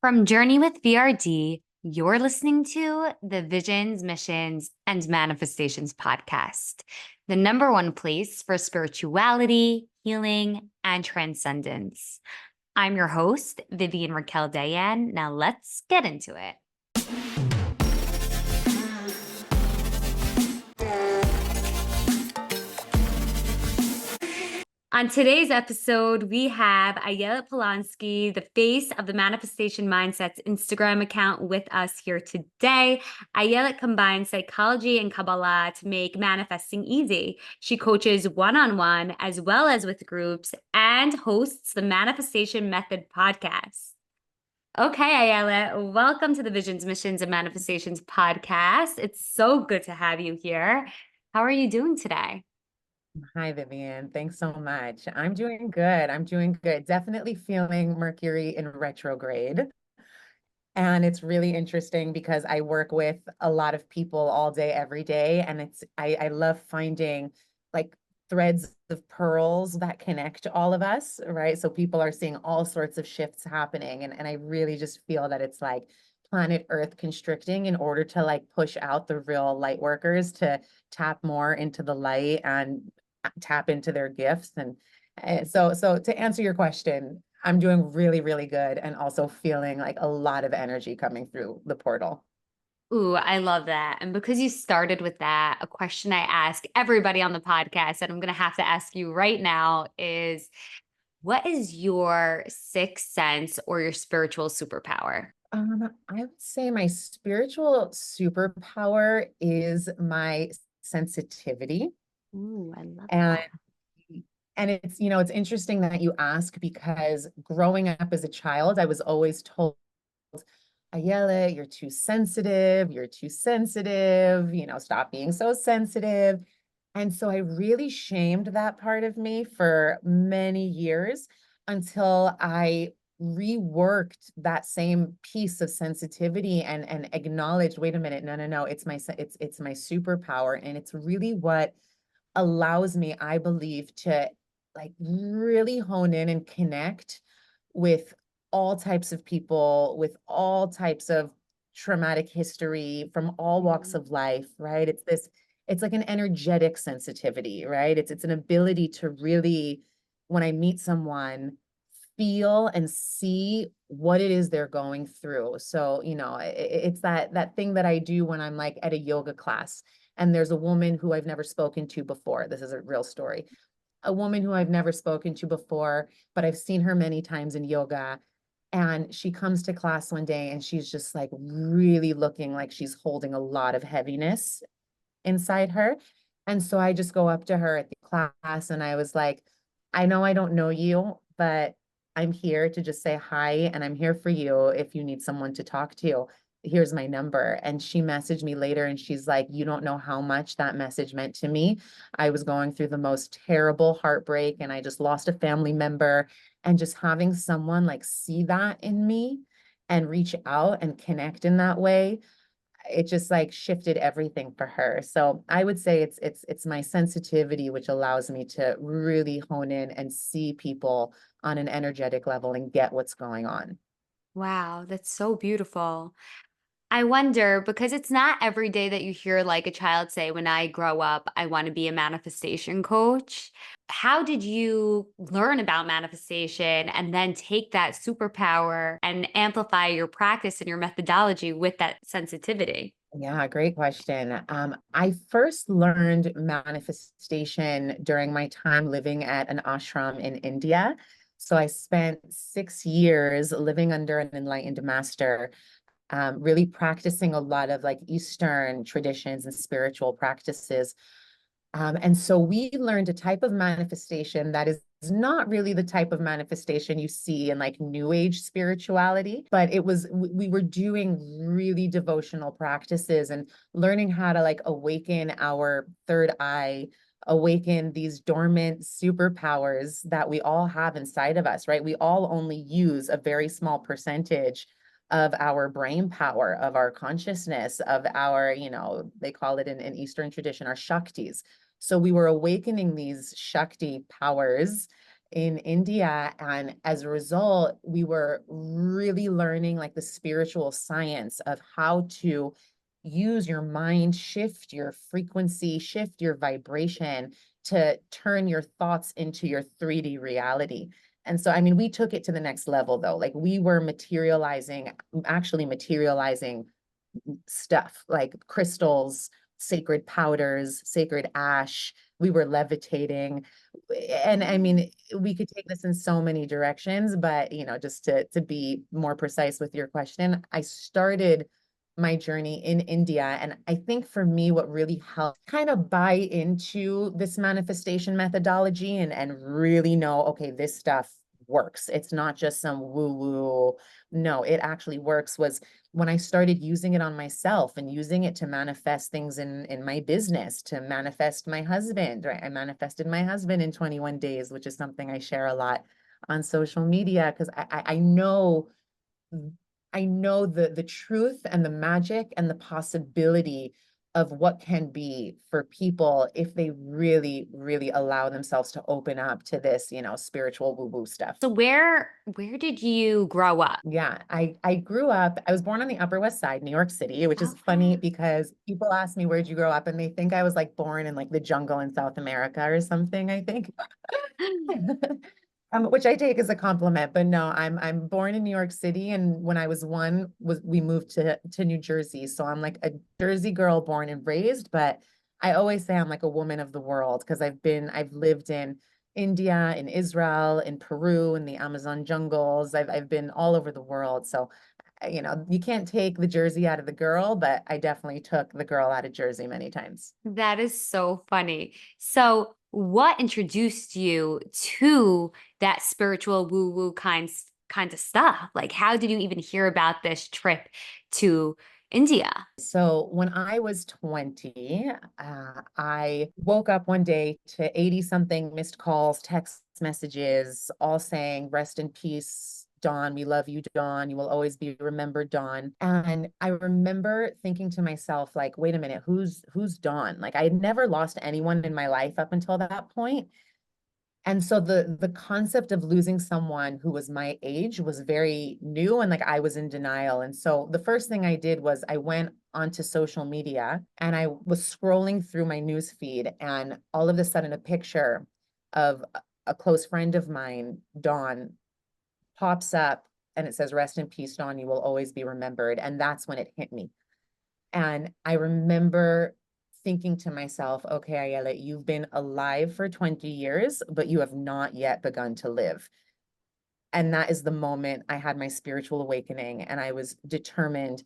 From Journey with VRD, you're listening to the Visions, Missions, and Manifestations podcast, the number one place for spirituality, healing, and transcendence. I'm your host, Vivian Raquel Diane. Now let's get into it. On today's episode, we have Ayelet Polonsky, the face of the Manifestation Mindset's Instagram account, with us here today. Ayelet combines psychology and Kabbalah to make manifesting easy. She coaches one-on-one as well as with groups and hosts the Manifestation Method podcast. Okay, Ayelet, welcome to the Visions, Missions, and Manifestations podcast. It's so good to have you here. How are you doing today? Hi, Vivian. Thanks so much. I'm doing good. I'm doing good. Definitely feeling Mercury in retrograde. And it's really interesting because I work with a lot of people all day, every day. And I love finding like threads of pearls that connect all of us, right? So people are seeing all sorts of shifts happening. And I really just feel that it's like planet Earth constricting in order to like push out the real light workers to tap more into the light and tap into their gifts. And so to answer your question, I'm doing really, really good and also feeling like a lot of energy coming through the portal. Ooh, I love that. And because you started with that, a question I ask everybody on the podcast, and I'm going to have to ask you right now is, what is your sixth sense or your spiritual superpower? I would say my spiritual superpower is my sensitivity. Ooh, I love And that. and it's interesting that you ask because growing up as a child, I was always told, Ayelet, you're too sensitive, stop being so sensitive. And so I really shamed that part of me for many years until I reworked that same piece of sensitivity and acknowledged, wait a minute, no, it's my superpower. And it's really what allows me, I believe, to like really hone in and connect with all types of people, with all types of traumatic history from all walks of life, right? It's like an energetic sensitivity, right? It's an ability to really, when I meet someone, feel and see what it is they're going through. So, it's that thing that I do when I'm like at a yoga class and there's a woman who I've never spoken to before. This is a real story. A woman who I've never spoken to before, but I've seen her many times in yoga. And she comes to class one day and she's just like really looking like she's holding a lot of heaviness inside her. And so I just go up to her at the class and I was like, I know I don't know you, but I'm here to just say hi and I'm here for you if you need someone to talk to. Here's my number. And she messaged me later and she's like, you don't know how much that message meant to me. I was going through the most terrible heartbreak and I just lost a family member. And just having someone like see that in me and reach out and connect in that way, it just like shifted everything for her. So I would say it's my sensitivity which allows me to really hone in and see people on an energetic level and get what's going on. Wow, that's so beautiful. I wonder, because it's not every day that you hear like a child say, when I grow up, I want to be a manifestation coach. How did you learn about manifestation and then take that superpower and amplify your practice and your methodology with that sensitivity? Yeah, great question. I first learned manifestation during my time living at an ashram in India. So I spent 6 years living under an enlightened master, really practicing a lot of like Eastern traditions and spiritual practices. And so we learned a type of manifestation that is not really the type of manifestation you see in like new age spirituality, but we were doing really devotional practices and learning how to like awaken our third eye, awaken these dormant superpowers that we all have inside of us, right? We all only use a very small percentage of our brain power, of our consciousness, of our, they call it in Eastern tradition, our Shaktis. So we were awakening these Shakti powers in India. And as a result, we were really learning like the spiritual science of how to use your mind, shift your frequency, shift your vibration to turn your thoughts into your 3D reality. And so, I mean, we took it to the next level though. Like we were actually materializing stuff like crystals, sacred powders, sacred ash. We were levitating. And I mean, we could take this in so many directions, but just to be more precise with your question, I started my journey in India. And I think for me, what really helped kind of buy into this manifestation methodology and really know, okay, this stuff works. It's not just some woo-woo. No, it actually works was when I started using it on myself and using it to manifest things in my business, to manifest my husband, right? I manifested my husband in 21 days, which is something I share a lot on social media because I know the truth and the magic and the possibility of what can be for people if they really, really allow themselves to open up to this, spiritual woo-woo stuff. So where did you grow up? Yeah, I was born on the Upper West Side, New York City, which is funny Okay. because people ask me, where'd you grow up? And they think I was like born in like the jungle in South America or something, I think. Which I take as a compliment, but no, I'm born in New York City, and when I was one, we moved to New Jersey, so I'm like a Jersey girl born and raised. But I always say I'm like a woman of the world because I've lived in India, in Israel, in Peru, in the Amazon jungles. I've been all over the world, so you can't take the Jersey out of the girl, but I definitely took the girl out of Jersey many times. That is so funny. So, what introduced you to that spiritual woo-woo kinds of stuff? Like, how did you even hear about this trip to India? So when I was 20, I woke up one day to 80 something missed calls, text messages, all saying, rest in peace, Dawn. We love you, Dawn. You will always be remembered, Dawn. And I remember thinking to myself, like, wait a minute, who's Dawn? Like I had never lost anyone in my life up until that point. And so the concept of losing someone who was my age was very new and like I was in denial. And so the first thing I did was I went onto social media and I was scrolling through my news feed and all of a sudden a picture of a close friend of mine, Dawn, pops up and it says, rest in peace, Dawn, you will always be remembered. And that's when it hit me. And I remember thinking to myself, okay, Ayelet, you've been alive for 20 years, but you have not yet begun to live. And that is the moment I had my spiritual awakening. And I was determined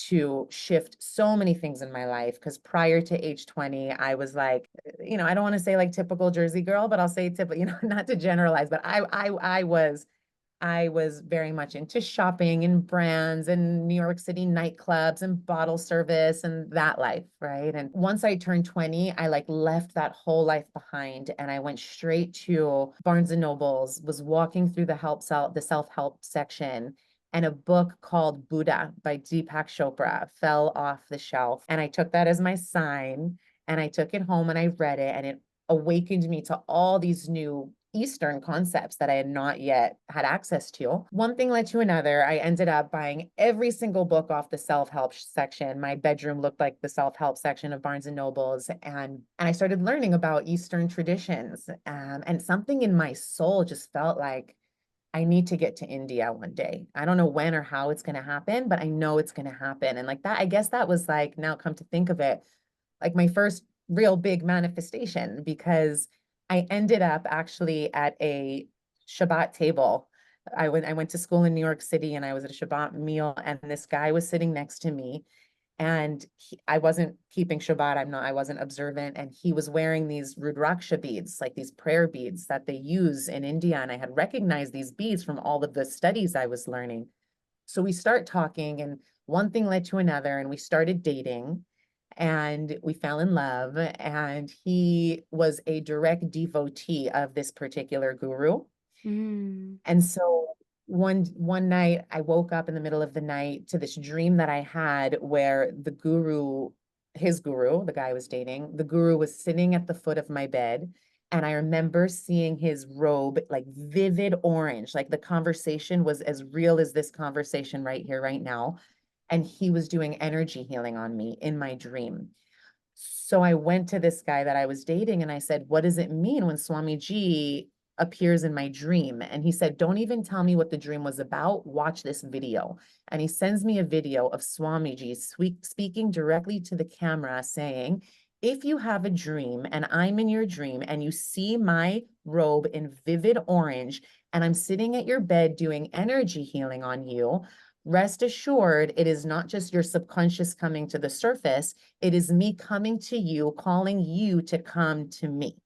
to shift so many things in my life. Because prior to age 20, I was like, I don't want to say like typical Jersey girl, but I'll say typical, not to generalize, but I was very much into shopping and brands and New York City nightclubs and bottle service and that life, right? And once I turned 20, I like left that whole life behind and I went straight to Barnes and Nobles, was walking through the self-help section, and a book called Buddha by Deepak Chopra fell off the shelf. And I took that as my sign and I took it home and I read it, and it awakened me to all these new Eastern concepts that I had not yet had access to. One thing led to another. I ended up buying every single book off the self-help section. My bedroom looked like the self-help section of Barnes and Nobles. And I started learning about Eastern traditions. And something in my soul just felt like I need to get to India one day. I don't know when or how it's going to happen, but I know it's going to happen. And like that, I guess that was like, now come to think of it, like my first real big manifestation, because I ended up actually at a Shabbat table. I went to school in New York City and I was at a Shabbat meal and this guy was sitting next to me, and I wasn't keeping Shabbat. I wasn't observant. And he was wearing these Rudraksha beads, like these prayer beads that they use in India. And I had recognized these beads from all of the studies I was learning. So we start talking and one thing led to another and we started dating and we fell in love, and he was a direct devotee of this particular guru. Mm. And so one night I woke up in the middle of the night to this dream that I had where his guru, the guy I was dating, the guru was sitting at the foot of my bed And I remember seeing his robe, like vivid orange, like the conversation was as real as this conversation right here, right now. And he was doing energy healing on me in my dream. So I went to this guy that I was dating and I said, what does it mean when Swamiji appears in my dream? And he said, don't even tell me what the dream was about. Watch this video. And he sends me a video of Swamiji speaking directly to the camera saying, if you have a dream and I'm in your dream and you see my robe in vivid orange and I'm sitting at your bed doing energy healing on you, rest assured, it is not just your subconscious coming to the surface. It is me coming to you, calling you to come to me.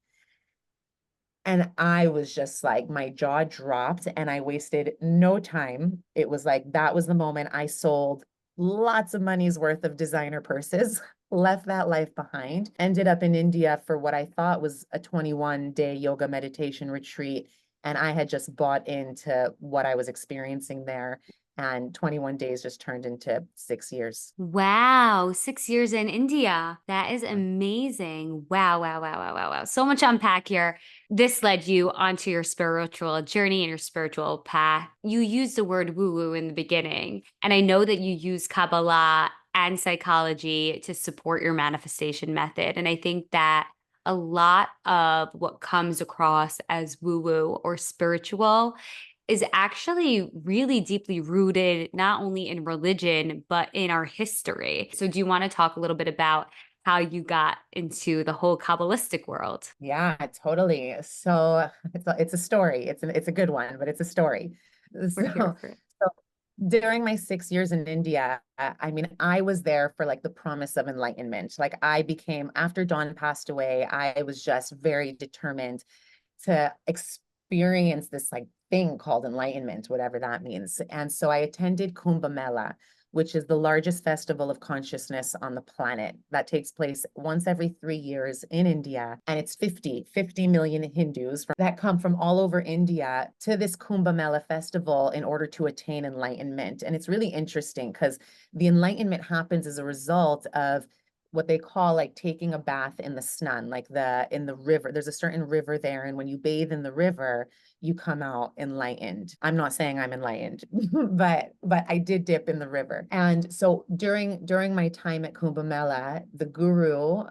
And I was just like, my jaw dropped and I wasted no time. It was like, that was the moment I sold lots of money's worth of designer purses, left that life behind, ended up in India for what I thought was a 21-day yoga meditation retreat. And I had just bought into what I was experiencing there. And 21 days just turned into 6 years. Wow, 6 years in India. That is amazing. Wow, wow, wow, wow, wow, wow. So much to unpack here. This led you onto your spiritual journey and your spiritual path. You used the word woo-woo in the beginning, and I know that you use Kabbalah and psychology to support your manifestation method. And I think that a lot of what comes across as woo-woo or spiritual is actually really deeply rooted not only in religion, but in our history. So, do you want to talk a little bit about how you got into the whole Kabbalistic world? Yeah, totally. So it's a story. It's a good one, but it's a story. We're here So for it. so during my 6 years in India, I mean, I was there for like the promise of enlightenment. Like I became, after Dawn passed away, I was just very determined to experience this like thing called enlightenment, whatever that means. And so I attended Kumbh Mela, which is the largest festival of consciousness on the planet that takes place once every 3 years in India. And it's 50 million Hindus that come from all over India to this Kumbh Mela festival in order to attain enlightenment. And it's really interesting because the enlightenment happens as a result of what they call like taking a bath in the snan, like in the river. There's a certain river there, and when you bathe in the river, you come out enlightened. I'm not saying I'm enlightened, but I did dip in the river. And so during my time at Kumbh Mela, the guru,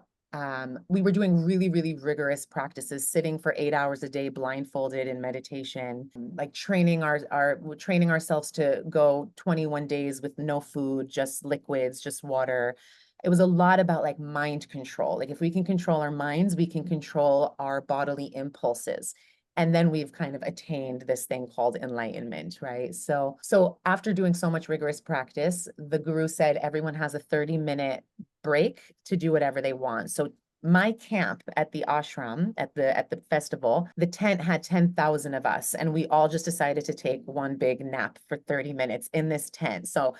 we were doing really rigorous practices, sitting for 8 hours a day, blindfolded in meditation, like training ourselves to go 21 days with no food, just liquids, just water. It was a lot about like mind control. Like if we can control our minds, we can control our bodily impulses. And then we've kind of attained this thing called enlightenment, right? So after doing so much rigorous practice, the guru said everyone has a 30-minute break to do whatever they want. So my camp at the ashram, at the festival, the tent had 10,000 of us, and we all just decided to take one big nap for 30 minutes in this tent. So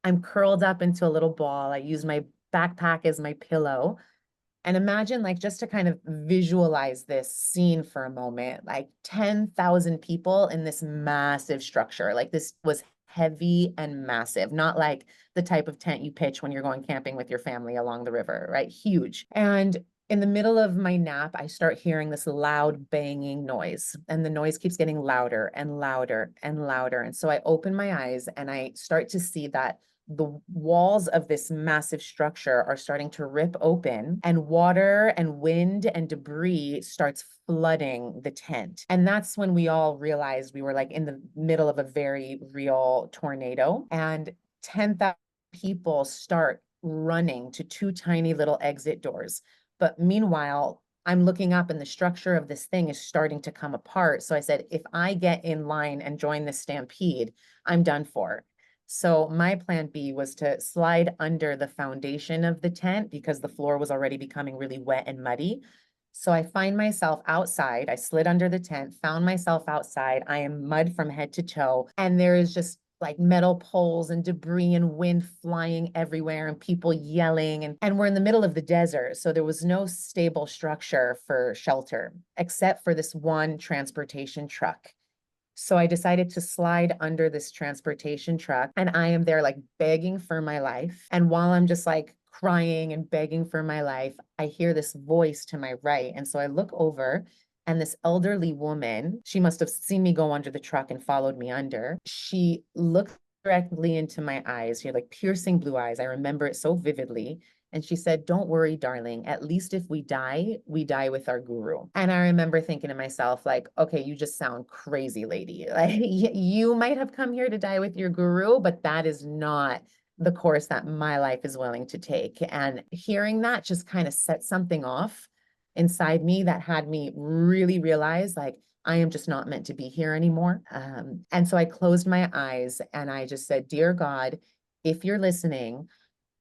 I'm curled up into a little ball. I use my backpack as my pillow. And imagine, like, just to kind of visualize this scene for a moment, like 10,000 people in this massive structure. Like, this was heavy and massive, not like the type of tent you pitch when you're going camping with your family along the river, right? Huge. And in the middle of my nap, I start hearing this loud banging noise, and the noise keeps getting louder and louder and louder. And so I open my eyes and I start to see that the walls of this massive structure are starting to rip open, and water and wind and debris starts flooding the tent. And that's when we all realized we were like in the middle of a very real tornado, and 10,000 people start running to two tiny little exit doors. But meanwhile, I'm looking up and the structure of this thing is starting to come apart. So I said, if I get in line and join this stampede, I'm done for. So my plan B was to slide under the foundation of the tent because the floor was already becoming really wet and muddy. So I find myself outside. I slid under the tent, found myself outside. I am mud from head to toe. And there is just like metal poles and debris and wind flying everywhere and people yelling. And we're in the middle of the desert. So there was no stable structure for shelter except for this one transportation truck. So I decided to slide under this transportation truck, and I am there like begging for my life. And while I'm just like crying and begging for my life, I hear this voice to my right. And so I look over And this elderly woman, she must have seen me go under the truck and followed me under. She looked directly into my eyes. She had like piercing blue eyes. I remember it so vividly. And she said, "Don't worry, darling. At least if we die with our guru." And I remember thinking to myself, like, okay, you just sound crazy, lady. Like, you might have come here to die with your guru, but that is not the course that my life is willing to take. And hearing that just kind of set something off inside me that had me really realize, like, I am just not meant to be here anymore. And so I closed my eyes and I just said, "Dear God, if you're listening,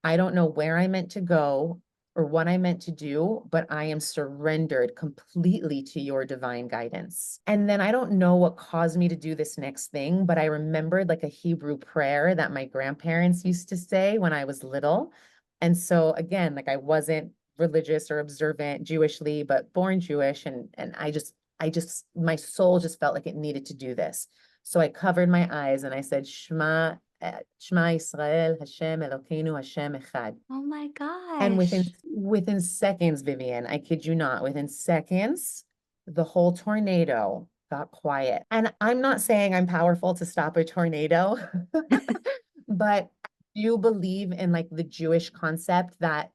I don't know where I meant to go or what I meant to do, but I am surrendered completely to your divine guidance." And then I don't know what caused me to do this next thing, but I remembered like a Hebrew prayer that my grandparents used to say when I was little. And so again, like I wasn't religious or observant Jewishly, but born Jewish. And I just my soul just felt like it needed to do this. So I covered my eyes and I said, Shema Yisrael, Hashem Elokeinu, Hashem Echad. Oh my And within gosh. within seconds, Vivian, I kid you not, within seconds, the whole tornado got quiet. And I'm not saying I'm powerful to stop a tornado, but you believe in like the Jewish concept that,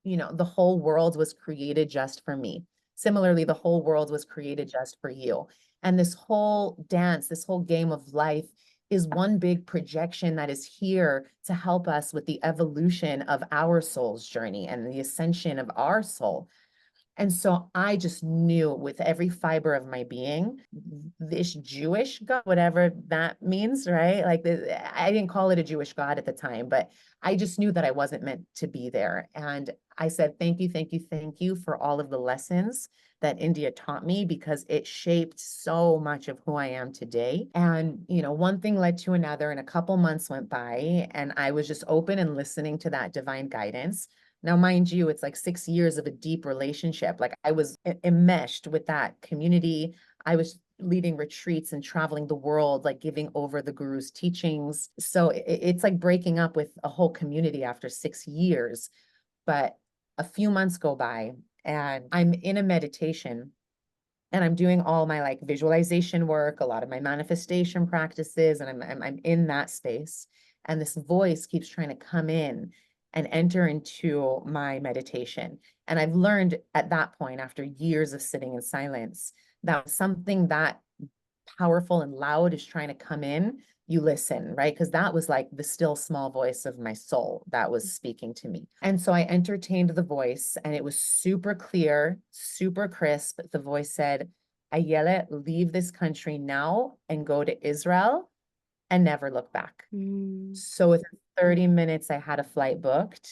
the whole world was created just for me. Similarly, the whole world was created just for you. And this whole dance, this whole game of life is one big projection that is here to help us with the evolution of our soul's journey and the ascension of our soul. And so I just knew with every fiber of my being, this Jewish God, whatever that means, right? Like I didn't call it a Jewish God at the time, but I just knew that I wasn't meant to be there. And I said, "Thank you, thank you, thank you for all of the lessons that India taught me because it shaped so much of who I am today." And, one thing led to another, and a couple months went by, and I was just open and listening to that divine guidance. Now, mind you, it's like 6 years of a deep relationship. Like I was enmeshed with that community. I was leading retreats and traveling the world, like giving over the guru's teachings. So it's like breaking up with a whole community after 6 years. But a few months go by and I'm in a meditation and I'm doing all my like visualization work, a lot of my manifestation practices, and I'm in that space. And this voice keeps trying to come in and enter into my meditation. And I've learned at that point, after years of sitting in silence, that something that powerful and loud is trying to come in, you listen, right? Because that was like the still small voice of my soul that was speaking to me. And so I entertained the voice and it was super clear, super crisp. The voice said, "Ayelet, leave this country now and go to Israel and never look back." Mm. So within 30 minutes, I had a flight booked,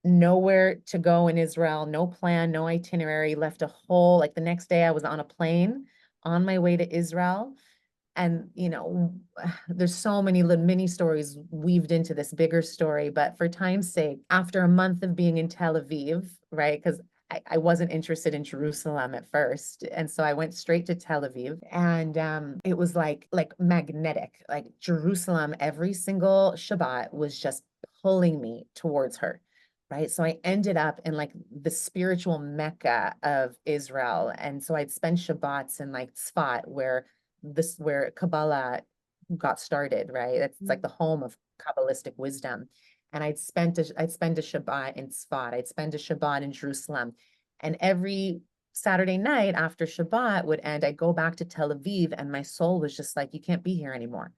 nowhere to go in Israel, no plan, no itinerary, left a whole, like the next day I was on a plane on my way to Israel. And, there's so many little mini stories weaved into this bigger story, but for time's sake, after a month of being in Tel Aviv, right? Because I wasn't interested in Jerusalem at first. And so I went straight to Tel Aviv and it was like magnetic, like Jerusalem, every single Shabbat was just pulling me towards her. Right. So I ended up in like the spiritual Mecca of Israel. And so I'd spend Shabbats in like Tzfat, where Kabbalah got started, right? It's like the home of Kabbalistic wisdom. And I'd spend a Shabbat in Tzfat. I'd spend a Shabbat in Jerusalem. And every Saturday night after Shabbat would end, I'd go back to Tel Aviv and my soul was just like, "You can't be here anymore.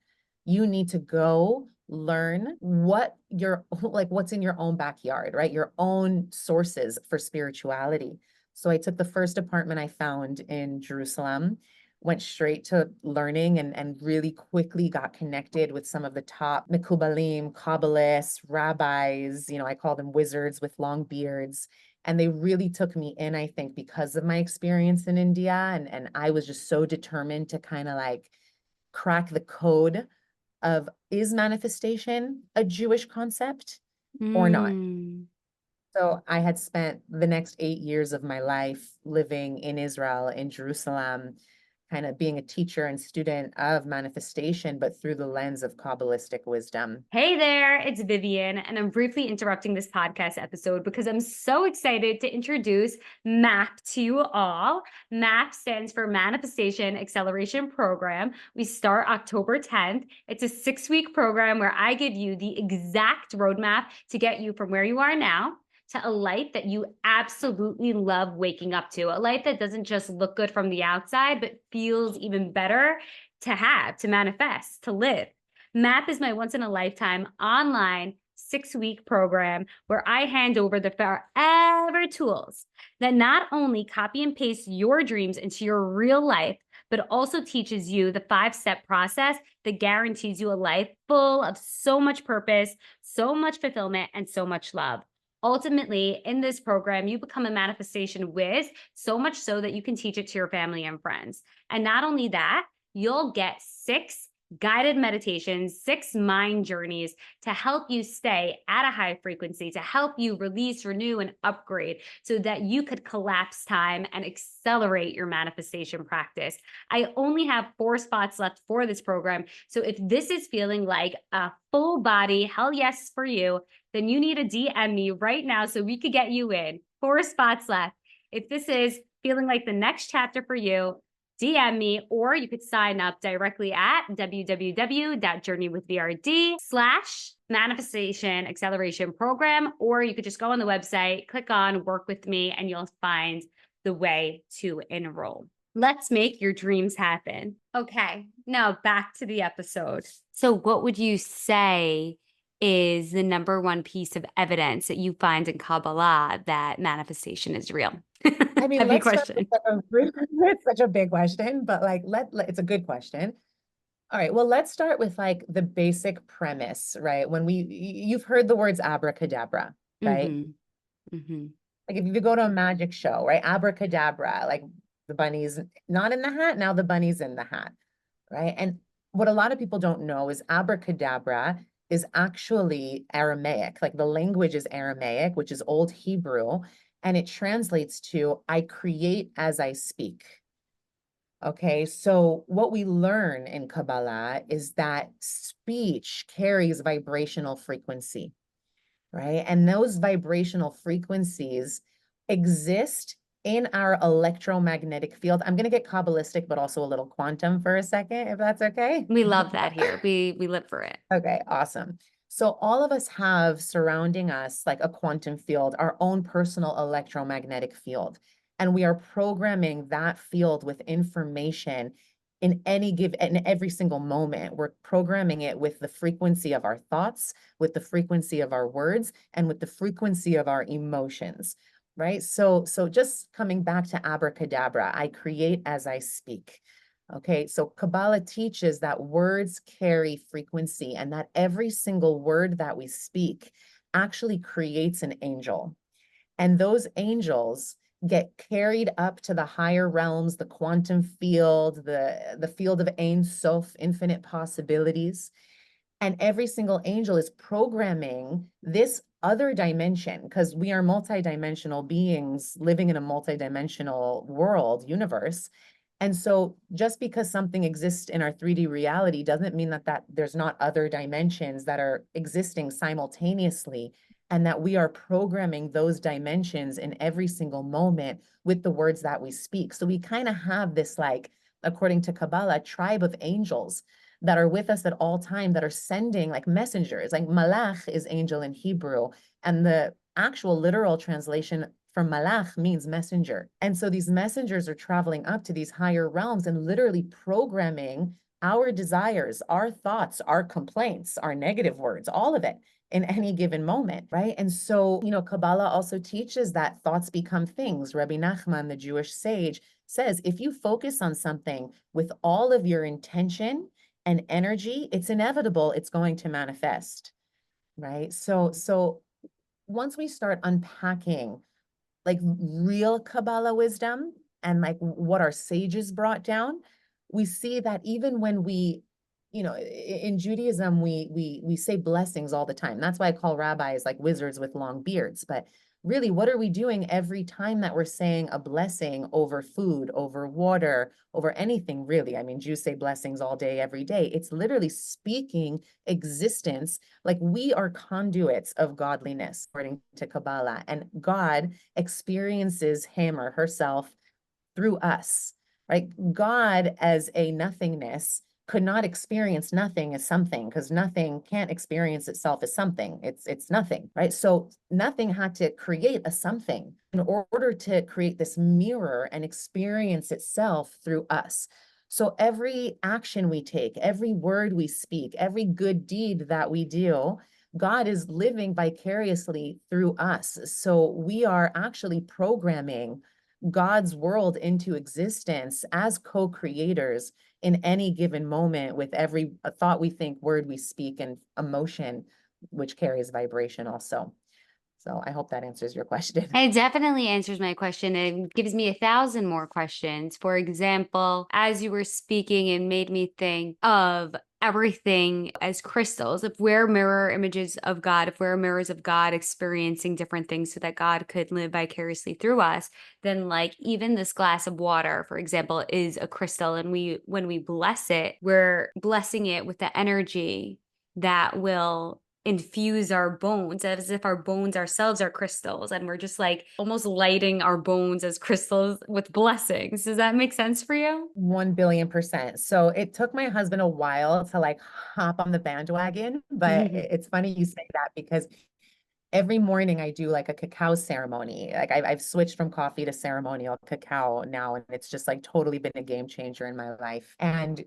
You need to go learn what's in your own backyard, right? Your own sources for spirituality." So I took the first apartment I found in Jerusalem, went straight to learning and really quickly got connected with some of the top Mekubalim, Kabbalists, rabbis, I call them wizards with long beards. And they really took me in, I think, because of my experience in India. And I was just so determined to kind of like crack the code of, is manifestation a Jewish concept or not? Mm. So I had spent the next 8 years of my life living in Israel, in Jerusalem, kind of being a teacher and student of manifestation, but through the lens of Kabbalistic wisdom. Hey there, it's Vivian, and I'm briefly interrupting this podcast episode because I'm so excited to introduce MAP to you all. MAP stands for Manifestation Acceleration Program. We start October 10th. It's a 6-week program where I give you the exact roadmap to get you from where you are now to a life that you absolutely love waking up to, a life that doesn't just look good from the outside, but feels even better to have, to manifest, to live. MAP is my once in a lifetime online 6-week program where I hand over the forever tools that not only copy and paste your dreams into your real life, but also teaches you the 5-step process that guarantees you a life full of so much purpose, so much fulfillment, and so much love. Ultimately, in this program, you become a manifestation whiz, so much so that you can teach it to your family and friends. And not only that, you'll get 6 guided meditations, 6 mind journeys to help you stay at a high frequency, to help you release, renew, and upgrade so that you could collapse time and accelerate your manifestation practice. I only have 4 spots left for this program. So if this is feeling like a full body, hell yes for you, then you need to DM me right now so we could get you in. 4 spots left. If this is feeling like the next chapter for you, DM me, or you could sign up directly at www.journeywithvrd/manifestation acceleration program, or you could just go on the website, click on work with me, and you'll find the way to enroll. Let's make your dreams happen. Okay, now back to the episode. So what would you say is the number one piece of evidence that you find in Kabbalah that manifestation is real? I mean, Heavy let's start question. it's such a big question, but like, it's a good question. All right, well, let's start with like the basic premise, right? You've heard the words abracadabra, right? Mm-hmm. Mm-hmm. Like if you go to a magic show, right? Abracadabra, like the bunny's not in the hat, now the bunny's in the hat, right? And what a lot of people don't know is abracadabra is actually Aramaic. Like the language is Aramaic, which is Old Hebrew, and it translates to I create as I speak. Okay, so what we learn in Kabbalah is that speech carries vibrational frequency, right? And those vibrational frequencies exist in our electromagnetic field. I'm going to get Kabbalistic, but also a little quantum for a second, if that's okay. We love that here. We live for it. Okay, awesome. So all of us have surrounding us like a quantum field, our own personal electromagnetic field. And we are programming that field with information in every single moment. We're programming it with the frequency of our thoughts, with the frequency of our words, and with the frequency of our emotions, right? So just coming back to abracadabra, I create as I speak. Okay, so Kabbalah teaches that words carry frequency and that every single word that we speak actually creates an angel. And those angels get carried up to the higher realms, the quantum field, the field of Ein Sof, infinite possibilities. And every single angel is programming this other dimension because we are multidimensional beings living in a multidimensional world, universe. And so just because something exists in our 3D reality doesn't mean that there's not other dimensions that are existing simultaneously and that we are programming those dimensions in every single moment with the words that we speak. So we kind of have this, like, according to Kabbalah, tribe of angels that are with us at all time that are sending like messengers. Like malach is angel in Hebrew, and the actual literal translation from malach means messenger. And so these messengers are traveling up to these higher realms and literally programming our desires, our thoughts, our complaints, our negative words, all of it in any given moment, right? And so, Kabbalah also teaches that thoughts become things. Rabbi Nachman, the Jewish sage, says, if you focus on something with all of your intention and energy, it's inevitable it's going to manifest, right? So once we start unpacking like real Kabbalah wisdom and like what our sages brought down, we see that even when we, in Judaism, we say blessings all the time. That's why I call rabbis like wizards with long beards. But really, what are we doing every time that we're saying a blessing over food, over water, over anything, really? I mean, Jews say blessings all day, every day. It's literally speaking existence. Like we are conduits of godliness, according to Kabbalah, and God experiences him or herself through us, right? God as a nothingness could not experience nothing as something because nothing can't experience itself as something. It's nothing, right? So nothing had to create a something in order to create this mirror and experience itself through us. So every action we take, every word we speak, every good deed that we do, God is living vicariously through us. So we are actually programming God's world into existence as co-creators in any given moment with every thought we think, word we speak, and emotion, which carries vibration also. So I hope that answers your question. It definitely answers my question. It gives me 1,000 more questions. For example, as you were speaking, it made me think of everything as crystals. If we're mirror images of God, if we're mirrors of God experiencing different things so that God could live vicariously through us, then like even this glass of water, for example, is a crystal. And when we bless it, we're blessing it with the energy that will infuse our bones as if our bones ourselves are crystals and we're just like almost lighting our bones as crystals with blessings. Does that make sense for you? 1 billion%. So it took my husband a while to like hop on the bandwagon, but it's funny you say that because every morning I do like a cacao ceremony. Like I've switched from coffee to ceremonial cacao now, and it's just like totally been a game changer in my life. And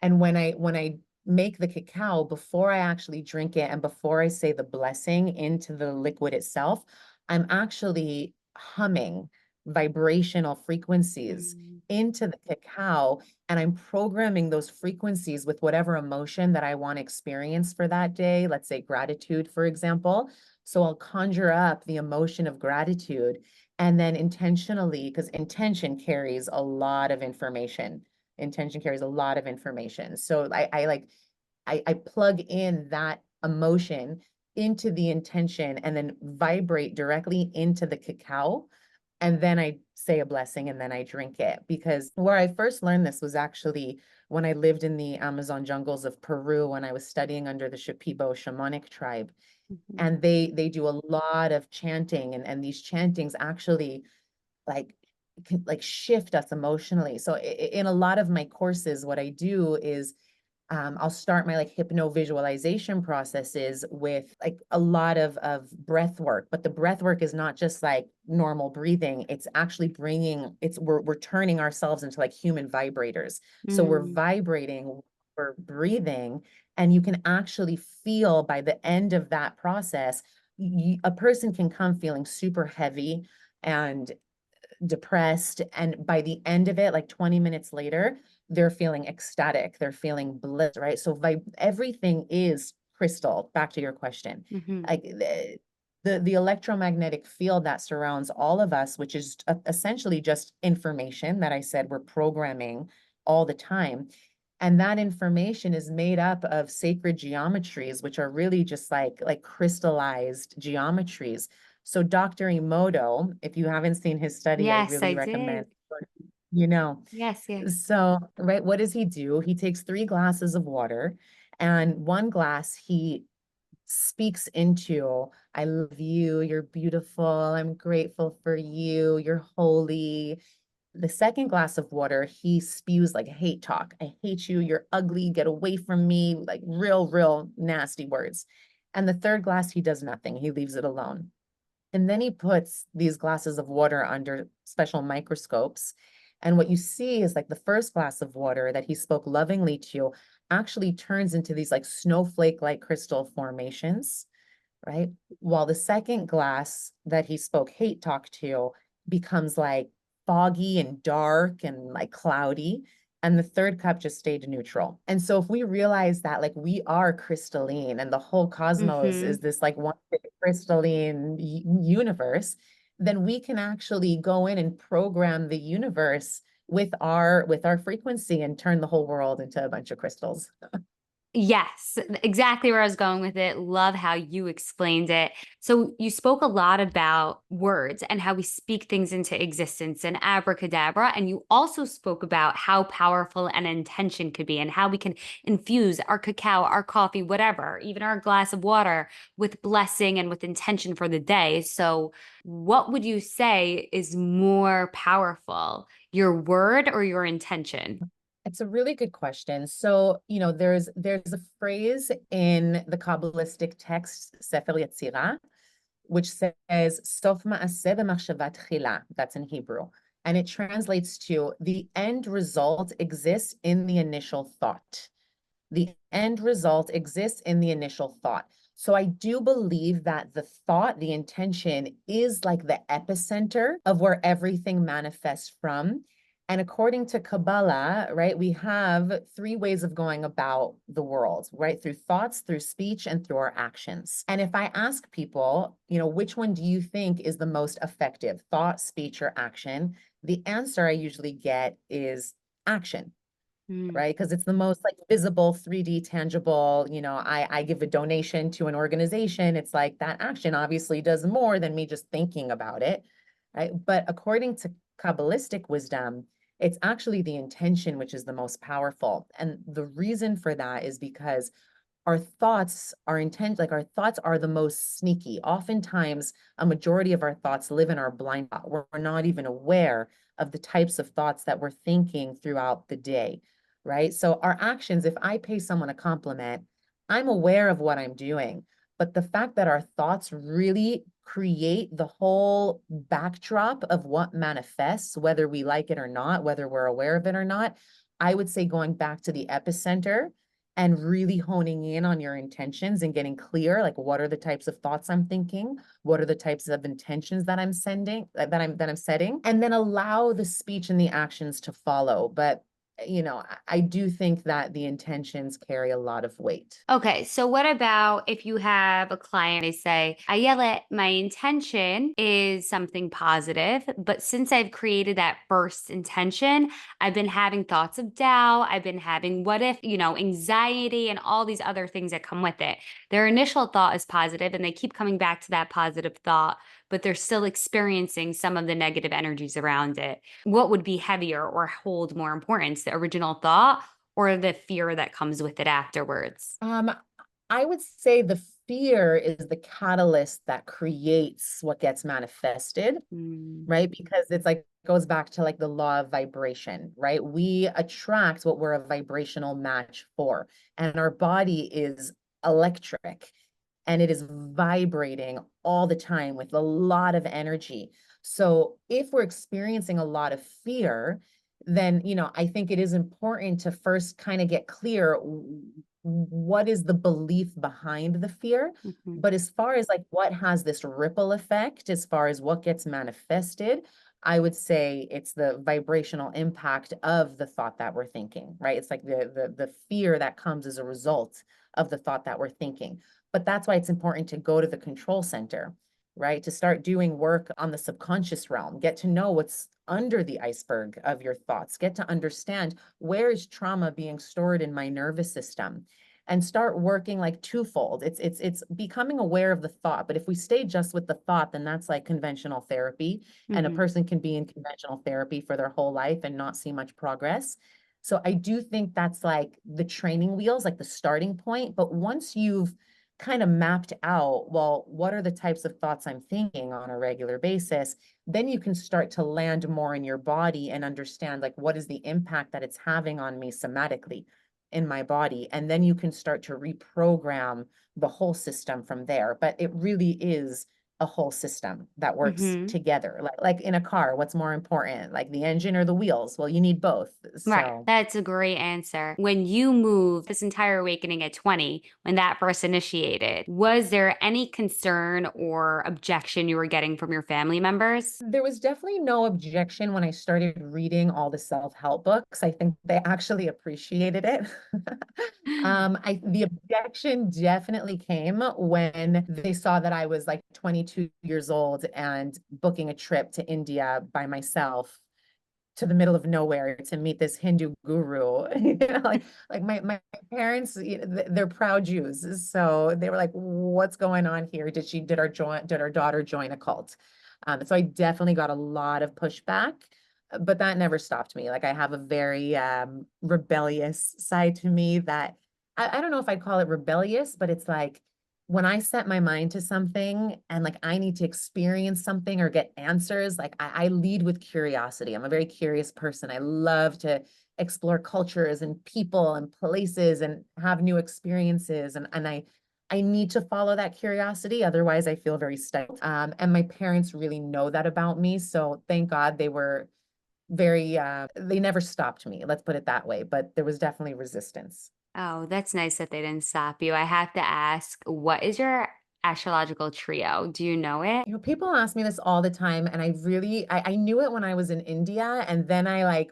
and when I make the cacao, before I actually drink it and before I say the blessing into the liquid itself, I'm actually humming vibrational frequencies Mm. into the cacao, and I'm programming those frequencies with whatever emotion that I want to experience for that day. Let's say gratitude, for example. So I'll conjure up the emotion of gratitude and then intentionally, because intention carries a lot of information. Intention carries a lot of information. So I plug in that emotion into the intention and then vibrate directly into the cacao. And then I say a blessing and then I drink it. Because where I first learned this was actually when I lived in the Amazon jungles of Peru, when I was studying under the Shipibo shamanic tribe. Mhm. And they do a lot of chanting, and these chantings actually like can like shift us emotionally. So in a lot of my courses, what I do is I'll start my like hypno visualization processes with like a lot of breath work, but the breath work is not just like normal breathing. It's actually bringing we're turning ourselves into like human vibrators. So we're Mm. vibrating, we're breathing, and you can actually feel by the end of that process, a person can come feeling super heavy and depressed. And by the end of it, like 20 minutes later, they're feeling ecstatic, they're feeling bliss, right? So everything is crystal. Back to your question. Mhm. Like the electromagnetic field that surrounds all of us, which is essentially just information that I said we're programming all the time. And that information is made up of sacred geometries, which are really just like crystallized geometries. So Dr. Emoto, if you haven't seen his study, I Yes, I really recommend, did. you know. Yes, yes. So, right, what does he do? He takes 3 glasses of water, and one glass he speaks into, I love you, you're beautiful, I'm grateful for you, you're holy. The second glass of water, he spews like hate talk. I hate you, you're ugly, get away from me, like real nasty words. And the third glass, he does nothing. He leaves it alone. And then he puts these glasses of water under special microscopes. And what you see is like the first glass of water that he spoke lovingly to actually turns into these like snowflake-like crystal formations, right? While the second glass that he spoke hate talk to becomes like foggy and dark and like cloudy. And the third cup just stayed neutral. And so if we realize that like we are crystalline and the whole cosmos is Mhm. this like one big crystalline universe, then we can actually go in and program the universe with our frequency and turn the whole world into a bunch of crystals. Yes, exactly where I was going with it. Love how you explained it. So, you spoke a lot about words and how we speak things into existence and abracadabra. And you also spoke about how powerful an intention could be and how we can infuse our cacao, our coffee, whatever, even our glass of water with blessing and with intention for the day. So, what would you say is more powerful, your word or your intention? It's a really good question. So, there's a phrase in the Kabbalistic text, Sefer Yetzirah, which says, Sof ma'aseh b'machshava tchila. That's in Hebrew. And it translates to the end result exists in the initial thought. The end result exists in the initial thought. So I do believe that the thought, the intention is like the epicenter of where everything manifests from. And according to Kabbalah, right, we have three ways of going about the world, right? Through thoughts, through speech, and through our actions. And if I ask people, which one do you think is the most effective, thought, speech, or action? The answer I usually get is action, Mm. right? Because it's the most like visible, 3D, tangible. I give a donation to an organization. It's like that action obviously does more than me just thinking about it, right? But according to Kabbalistic wisdom, it's actually the intention which is the most powerful. And the reason for that is because our thoughts, our thoughts are the most sneaky. Oftentimes, a majority of our thoughts live in our blind spot. We're not even aware of the types of thoughts that we're thinking throughout the day, right? So our actions, if I pay someone a compliment, I'm aware of what I'm doing. But the fact that our thoughts really create the whole backdrop of what manifests, whether we like it or not, whether we're aware of it or not, I would say going back to the epicenter and really honing in on your intentions and getting clear, like what are the types of thoughts I'm thinking, what are the types of intentions that I'm sending, that I'm setting, and then allow the speech and the actions to follow. But I do think that the intentions carry a lot of weight. Okay, so what about if you have a client, they say, Ayelet, my intention is something positive, but since I've created that first intention, I've been having thoughts of doubt, I've been having what if, anxiety and all these other things that come with it. Their initial thought is positive and they keep coming back to that positive thought, but they're still experiencing some of the negative energies around it. What would be heavier or hold more importance, the original thought or the fear that comes with it afterwards? I would say the fear is the catalyst that creates what gets manifested, Mm. right? Because it's like goes back to like the law of vibration, right? We attract what we're a vibrational match for, and our body is electric and it is vibrating all the time with a lot of energy. So if we're experiencing a lot of fear, then I think it is important to first kind of get clear what is the belief behind the fear. Mhm. But as far as like what has this ripple effect, as far as what gets manifested, I would say it's the vibrational impact of the thought that we're thinking, right? It's like the fear that comes as a result of the thought that we're thinking. But that's why it's important to go to the control center, right? To start doing work on the subconscious realm, get to know what's under the iceberg of your thoughts, get to understand where is trauma being stored in my nervous system, and start working like twofold. It's becoming aware of the thought. But if we stay just with the thought, then that's like conventional therapy, and a Mhm. person can be in conventional therapy for their whole life and not see much progress. So I do think that's like the training wheels, like the starting point. But once you've kind of mapped out, well, what are the types of thoughts I'm thinking on a regular basis, then you can start to land more in your body and understand like what is the impact that it's having on me somatically in my body. And then you can start to reprogram the whole system from there. But it really is a whole system that works Mhm. together. Like in a car, what's more important, like the engine or the wheels? Well, you need both. Right. So That's a great answer. When you moved this entire awakening at 20, when that first initiated, was there any concern or objection you were getting from your family members? there was definitely no objection when I started reading all the self-help books. I think they actually appreciated it. The objection definitely came when they saw that I was like 22 years old and booking a trip to India by myself to the middle of nowhere to meet this Hindu guru. You know, like my parents, they're proud Jews. So they were like, what's going on here? Did our daughter join a cult? So I definitely got a lot of pushback, but that never stopped me. Like I have a very rebellious side to me that I don't know if I'd call it rebellious, but it's like when I set my mind to something and like I need to experience something or get answers, like I lead with curiosity. I'm a very curious person. I love to explore cultures and people and places and have new experiences. And I need to follow that curiosity. Otherwise, I feel very stifled. And my parents really know that about me. So thank God they were very, they never stopped me. Let's put it that way. But there was definitely resistance. Oh, that's nice that they didn't stop you. I have to ask, what is your astrological trio? Do you know it? You know, people ask me this all the time, and I knew it when I was in India, and then I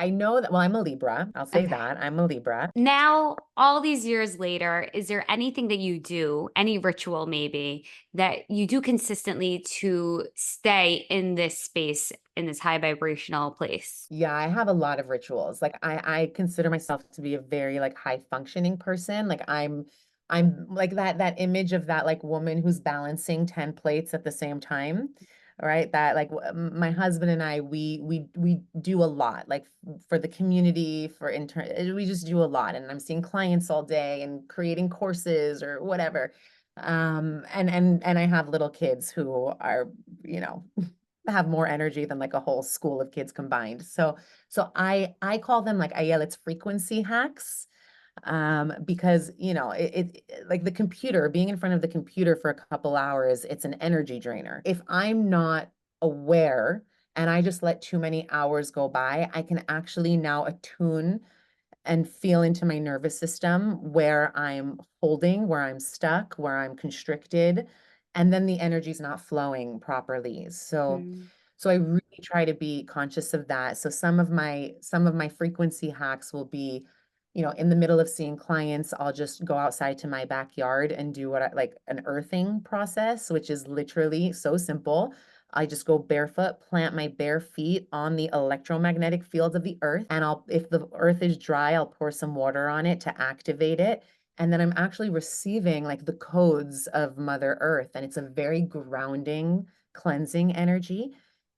know that, well, I'm a Libra. I'll say Okay. that. I'm a Libra. Now, all these years later, is there anything that you do, any ritual maybe, that you do consistently to stay in this space, in this high vibrational place? Yeah, I have a lot of rituals. Like I consider myself to be a very like high functioning person. Like I'm like that image of that like woman who's balancing 10 plates at the same time. Right? That like my husband and I we do a lot like for the community, for intern we just do a lot, and I'm seeing clients all day and creating courses or whatever. And I have little kids who are, you know, have more energy than like a whole school of kids combined. So I call them like Ayelet's frequency hacks, because you know like the computer, being in front of the computer for a couple hours, it's an energy drainer. If I'm not aware and I just let too many hours go by, I can actually now attune and feel into my nervous system where I'm holding, where I'm stuck, where I'm constricted, and then the energy's not flowing properly. Mm. So I really try to be conscious of that. So some of my frequency hacks will be, you know, in the middle of seeing clients, I'll just go outside to my backyard and do what I like an earthing process, which is literally so simple. I just go barefoot, plant my bare feet on the electromagnetic fields of the earth. And if the earth is dry, I'll pour some water on it to activate it. And then I'm actually receiving like the codes of Mother Earth. And it's a very grounding, cleansing energy.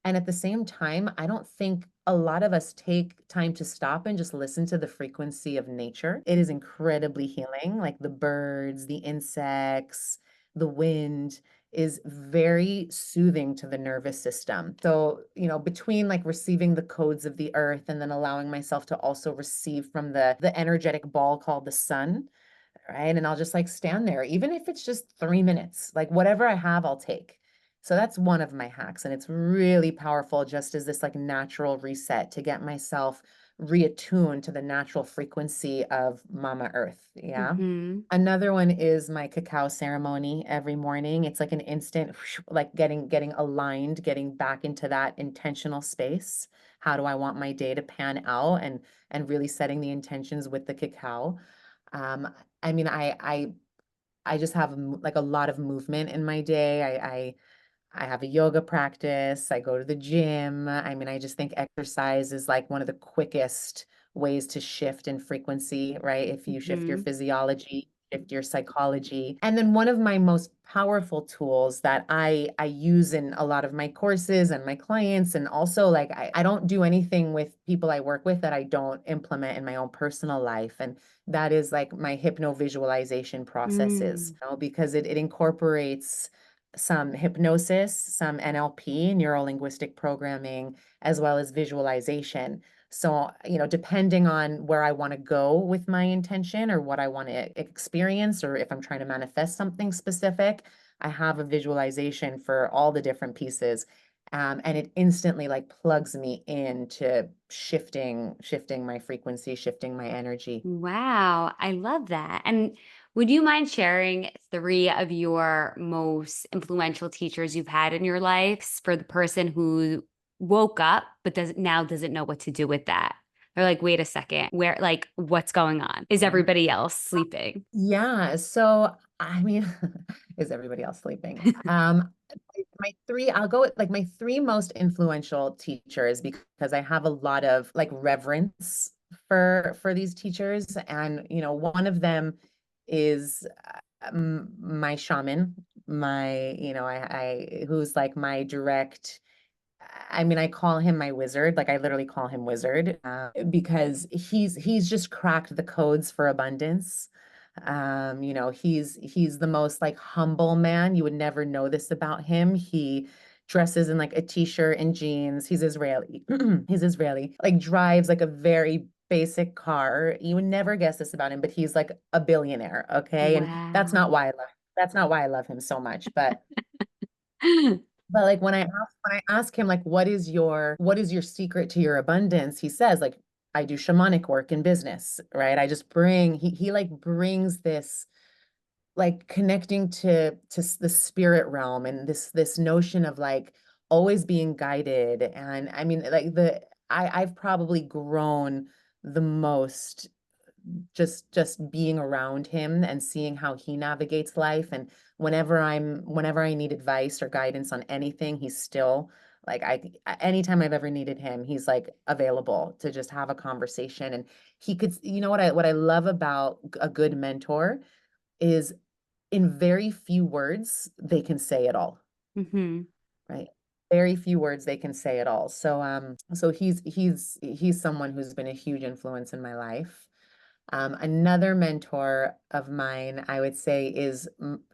And at the same time, I don't think a lot of us take time to stop and just listen to the frequency of nature. It is incredibly healing, like the birds, the insects, the wind is very soothing to the nervous system. So, you know, between like receiving the codes of the earth and then allowing myself to also receive from the energetic ball called the sun, right? And I'll just like stand there, even if it's just 3 minutes, like whatever I have, I'll take. So that's one of my hacks. And it's really powerful just as this like natural reset to get myself reattuned to the natural frequency of Mama Earth. Yeah. Hmm. Another one is my cacao ceremony every morning. It's like an instant, like getting aligned, getting back into that intentional space. How do I want my day to pan out, and really setting the intentions with the cacao. Um, I mean, I just have like a lot of movement in my day. I have a yoga practice. I go to the gym. I mean, I just think exercise is like one of the quickest ways to shift in frequency, right? If you shift your Hmm. physiology, shift your psychology. And then one of my most powerful tools that I use in a lot of my courses and my clients, and also like I don't do anything with people I work with that I don't implement in my own personal life. And that is like my hypno visualization processes, Mm. you know, because it incorporates some hypnosis, some NLP, neuro linguistic programming, as well as visualization. So, you know, depending on where I want to go with my intention or what I want to experience, or if I'm trying to manifest something specific, I have a visualization for all the different pieces. And it instantly like plugs me into shifting my frequency, shifting my energy. Wow, I love that. And would you mind sharing three of your most influential teachers you've had in your life for the person who woke up but doesn't know what to do with that? They're like, wait a second, where like what's going on? Is everybody else sleeping? Yeah, so I mean, is everybody else sleeping? my three, I'll go with like my three most influential teachers because I have a lot of like reverence for these teachers. And, one of them is my shaman, who's like my direct, I mean, I call him my wizard. Like I literally call him wizard, because he's just cracked the codes for abundance. He's the most like humble man. You would never know this about him. He dresses in like a t-shirt and jeans. He's Israeli. He's Israeli. Like drives like a very basic car. You would never guess this about him, but he's like a billionaire. Okay. And that's Wow. not why I love that's not why I love him so much. But like when I ask him like what is your secret to your abundance, he says like I do shamanic work in business, right? I just bring he like brings this like connecting to the spirit realm and this notion of like always being guided. And I mean like I've probably grown the most just being around him and seeing how he navigates life. And whenever I need advice or guidance on anything, he's still like anytime I've ever needed him, he's like available to just have a conversation. And he could, what I love about a good mentor is in very few words they can say it all, Hmm. right? Very few words they can say it all. So he's someone who's been a huge influence in my life. Another mentor of mine, I would say,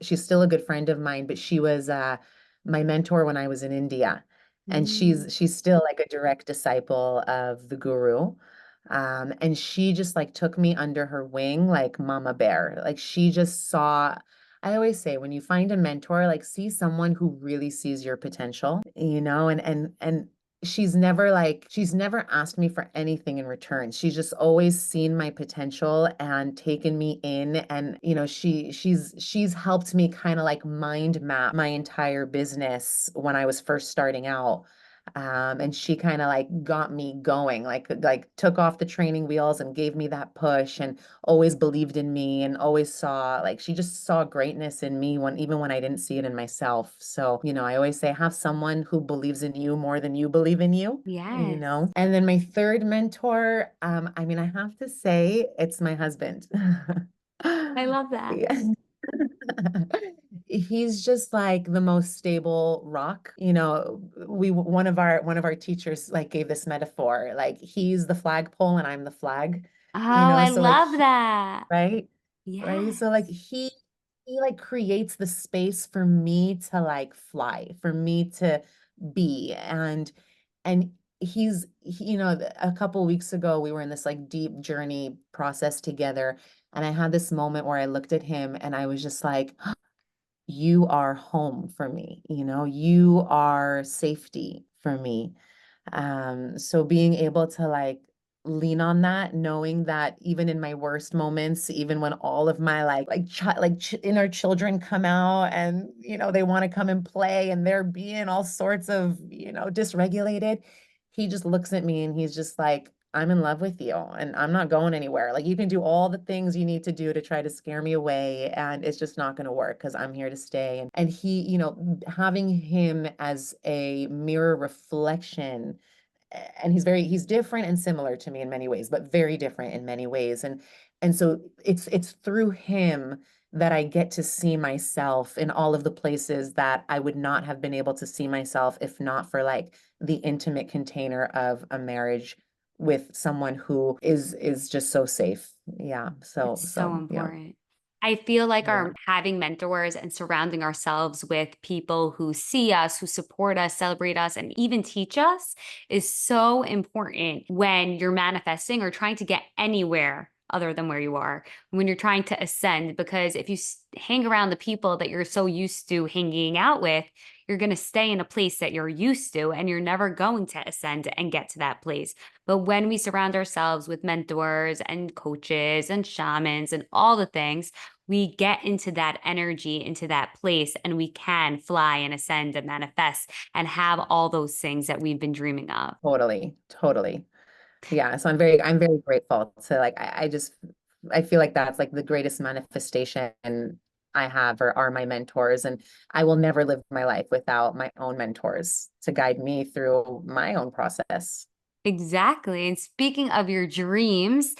she's still a good friend of mine, but she was my mentor when I was in India, and Mm. she's still like a direct disciple of the guru. And she just like took me under her wing like mama bear. Like she just saw. I always say when you find a mentor, like see someone who really sees your potential, and she's never asked me for anything in return. She's just always seen my potential and taken me in. And she's helped me kind of like mind map my entire business when I was first starting out. And she kind of like got me going, like took off the training wheels and gave me that push, and always believed in me, and always saw like she just saw greatness in me even when I didn't see it in myself. So, I always say have someone who believes in you more than you believe in you, you Yes. know. And then my third mentor, I mean, I have to say it's my husband. I love that. Yeah. He's just like the most stable rock. One of our teachers like gave this metaphor, like he's the flagpole and I'm the flag, Oh, I so like love that. right, right. So like Yes. he like creates the space for me to like fly, for me to be. And a couple weeks ago we were in this like deep journey process together, and I had this moment where I looked at him and I was just like, you are home for me, you are safety for me. So being able to like lean on that, knowing that even in my worst moments, even when all of my inner children come out and they want to come and play and they're being all sorts of dysregulated, he just looks at me and he's just like, I'm in love with you and I'm not going anywhere. Like you can do all the things you need to do to try to scare me away and it's just not going to work because I'm here to stay. And he, having him as a mirror reflection, and he's different and similar to me in many ways, but very different in many ways. And so it's through him that I get to see myself in all of the places that I would not have been able to see myself if not for like the intimate container of a marriage with someone who is just so safe. Yeah. So It's so so yeah. important. I feel like Yeah. our having mentors and surrounding ourselves with people who see us, who support us, celebrate us, and even teach us is so important when you're manifesting or trying to get anywhere other than where you are, when you're trying to ascend. Because if you hang around the people that you're so used to hanging out with, you're going to stay in a place that you're used to and you're never going to ascend and get to that place. But when we surround ourselves with mentors and coaches and shamans and all the things, we get into that energy, into that place, and we can fly and ascend and manifest and have all those things that we've been dreaming of. Totally. Totally. Yeah, so I'm very grateful to like I feel like that's like the greatest manifestation I have are my mentors. And I will never live my life without my own mentors to guide me through my own process. Exactly. And speaking of your dreams,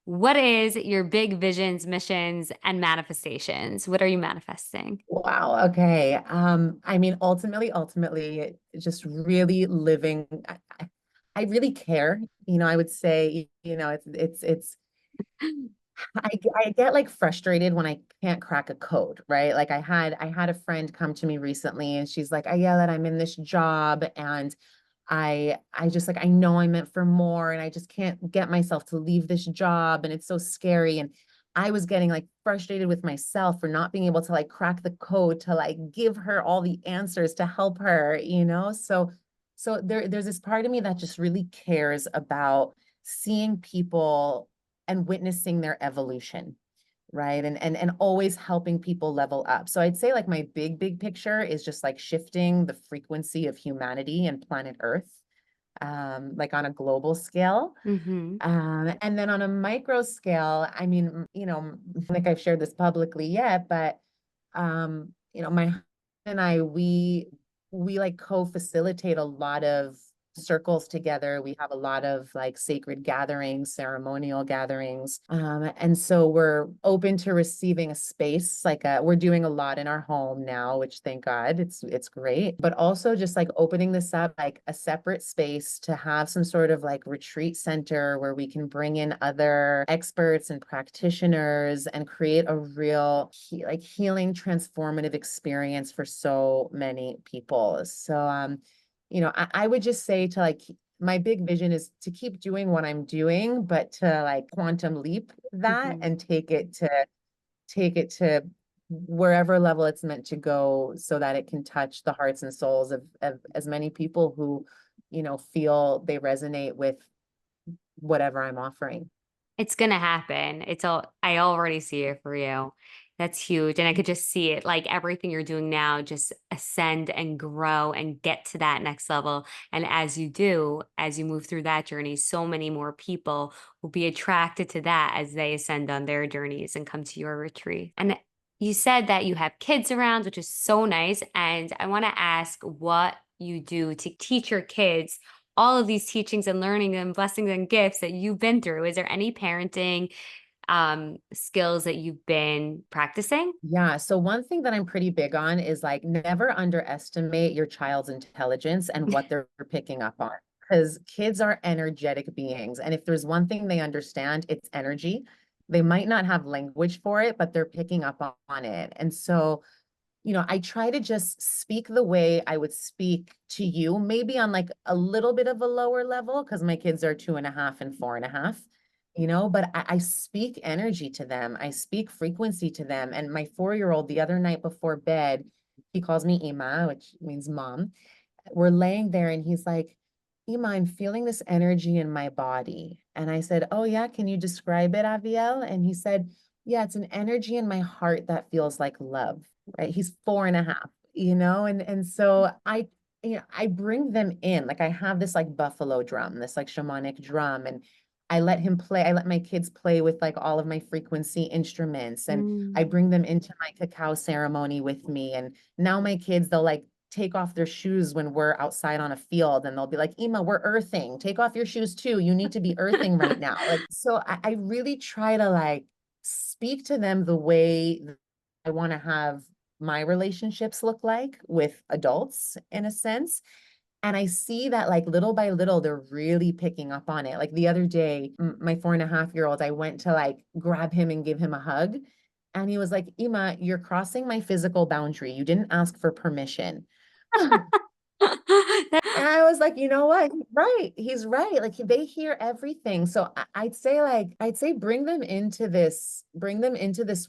what is your big visions, missions, and manifestations? What are you manifesting? Wow. Okay. I mean, ultimately, just really living. I really care. I would say, I get like frustrated when I can't crack a code, right? Like I had a friend come to me recently and she's like, I yell that I'm in this job and I just like I know I'm meant for more and I just can't get myself to leave this job and it's so scary. And I was getting like frustrated with myself for not being able to like crack the code to like give her all the answers to help her. So there's this part of me that just really cares about seeing people and witnessing their evolution, right? And always helping people level up. So I'd say like my big picture is just like shifting the frequency of humanity and planet Earth, like on a global scale. Mm-hmm. And then on a micro scale, I mean, I think I've shared this publicly yet, but my husband and we like co-facilitate a lot of circles together. We have a lot of like sacred gatherings, ceremonial gatherings. And so we're open to receiving a space. Like we're doing a lot in our home now, which thank God it's great. But also just like opening this up like a separate space to have some sort of like retreat center where we can bring in other experts and practitioners and create a real like healing transformative experience for so many people. So I would just say to like my big vision is to keep doing what I'm doing, but to like quantum leap that Mm-hmm. and take it to wherever level it's meant to go so that it can touch the hearts and souls of as many people who, feel they resonate with whatever I'm offering. It's gonna happen. I already see it for you. That's huge. And I could just see it like everything you're doing now, just ascend and grow and get to that next level. And as you do, as you move through that journey, so many more people will be attracted to that as they ascend on their journeys and come to your retreat. And you said that you have kids around, which is so nice. And I want to ask what you do to teach your kids all of these teachings and learning and blessings and gifts that you've been through. Is there any parenting skills that you've been practicing? Yeah. So one thing that I'm pretty big on is like never underestimate your child's intelligence and what they're picking up on. Because kids are energetic beings. And if there's one thing they understand, it's energy. They might not have language for it, but they're picking up on it. And so, I try to just speak the way I would speak to you, maybe on like a little bit of a lower level, because my kids are 2.5 and 4.5, but I speak energy to them. I speak frequency to them. And my 4-year-old, the other night before bed, he calls me Ima, which means mom. We're laying there and he's like, Ima, I'm feeling this energy in my body. And I said, oh, yeah, can you describe it, Aviel? And he said, yeah, it's an energy in my heart that feels like love, right? He's 4.5, and so I bring them in. Like I have this like buffalo drum, this like shamanic drum, and I let my kids play with like all of my frequency instruments, and I Mm. bring them into my cacao ceremony with me. And now my kids, they'll like take off their shoes when we're outside on a field and they'll be like, Ima, we're earthing. Take off your shoes too. You need to be earthing right now. Like, so I really try to like speak to them the way I want to have my relationships look like with adults in a sense. And I see that like little by little, they're really picking up on it. Like the other day, my 4.5-year-old, I went to like grab him and give him a hug. And he was like, Ima, you're crossing my physical boundary. You didn't ask for permission. And I was like, you know what? He's right. He's right. Like they hear everything. So I'd say bring them into this